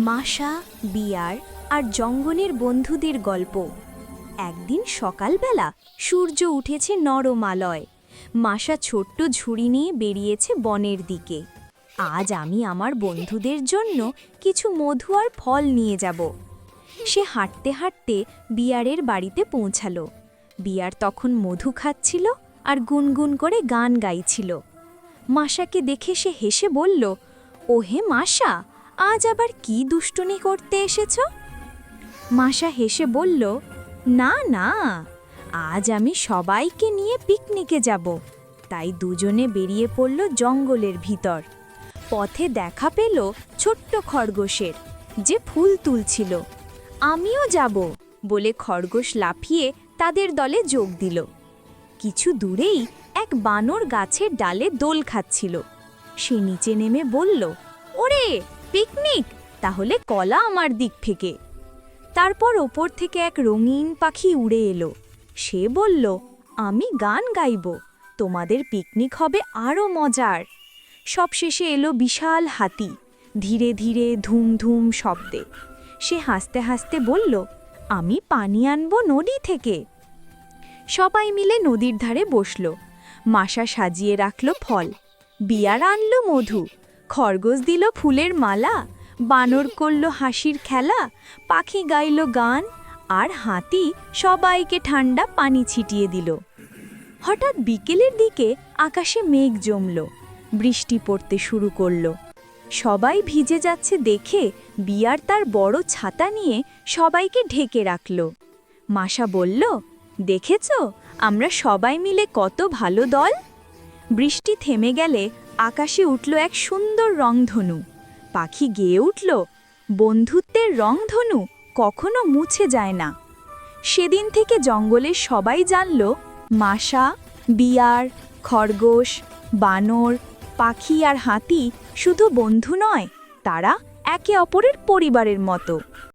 মাশা, বিয়ার আর জঙ্গলের বন্ধুদের গল্প। একদিন সকালবেলা সূর্য উঠেছে নরমালয়। মাশা ছোট্ট ঝুড়ি নিয়ে বেরিয়েছে বনের দিকে। আজ আমি আমার বন্ধুদের জন্য কিছু মধু আর ফল নিয়ে যাব। সে হাঁটতে হাঁটতে বিয়ারের বাড়িতে পৌঁছালো। বিয়ার তখন মধু খাচ্ছিল আর গুনগুন করে গান গাইছিল। মাশাকে দেখে সে হেসে বলল, ওহে মাশা, আজ আবার কি দুষ্টুনি করতে এসেছ? মাশা হেসে বলল, না না, আজ আমি সবাইকে নিয়ে পিকনিকে যাব। তাই দুজনে বেরিয়ে পড়ল জঙ্গলের ভিতর। পথে দেখা পেল ছোট্ট খরগোশের, যে ফুল তুলছিল। আমিও যাব বলে খরগোশ লাফিয়ে তাদের দলে যোগ দিল। কিছু দূরেই এক বানর গাছের ডালে দোল খাচ্ছিল। সে নিচে নেমে বলল, ওরে পিকনিক, তাহলে কলা আমার দিক থেকে। তারপর ওপর থেকে এক রঙিন পাখি উড়ে এলো। সে বলল, আমি গান গাইব, তোমাদের পিকনিক হবে আরও মজার। সবশেষে এলো বিশাল হাতি, ধীরে ধীরে ধুম ধুম শব্দে। সে হাসতে হাসতে বলল, আমি পানি আনব নদী থেকে। সবাই মিলে নদীর ধারে বসল। মাশা সাজিয়ে রাখল ফল, বিয়ার আনল মধু, খরগোশ দিল ফুলের মালা, বানর করল হাসির খেলা, পাখি গাইল গান, আর হাতি সবাইকে ঠান্ডা পানি ছিটিয়ে দিল। হঠাৎ বিকেলের দিকে আকাশে মেঘ জমল, বৃষ্টি পড়তে শুরু করল। সবাই ভিজে যাচ্ছে দেখে বিয়ার তার বড় ছাতা নিয়ে সবাইকে ঢেকে রাখল। মাশা বলল, দেখেছ, আমরা সবাই মিলে কত ভালো দল। বৃষ্টি থেমে গেলে আকাশে উঠল এক সুন্দর রংধনু। পাখি গেয়ে উঠল, বন্ধুত্বের রংধনু কখনো মুছে যায় না। সেদিন থেকে জঙ্গলের সবাই জানল, মাশা, বিয়ার, খরগোশ, বানর, পাখি আর হাতি শুধু বন্ধু নয়, তারা একে অপরের পরিবারের মতো।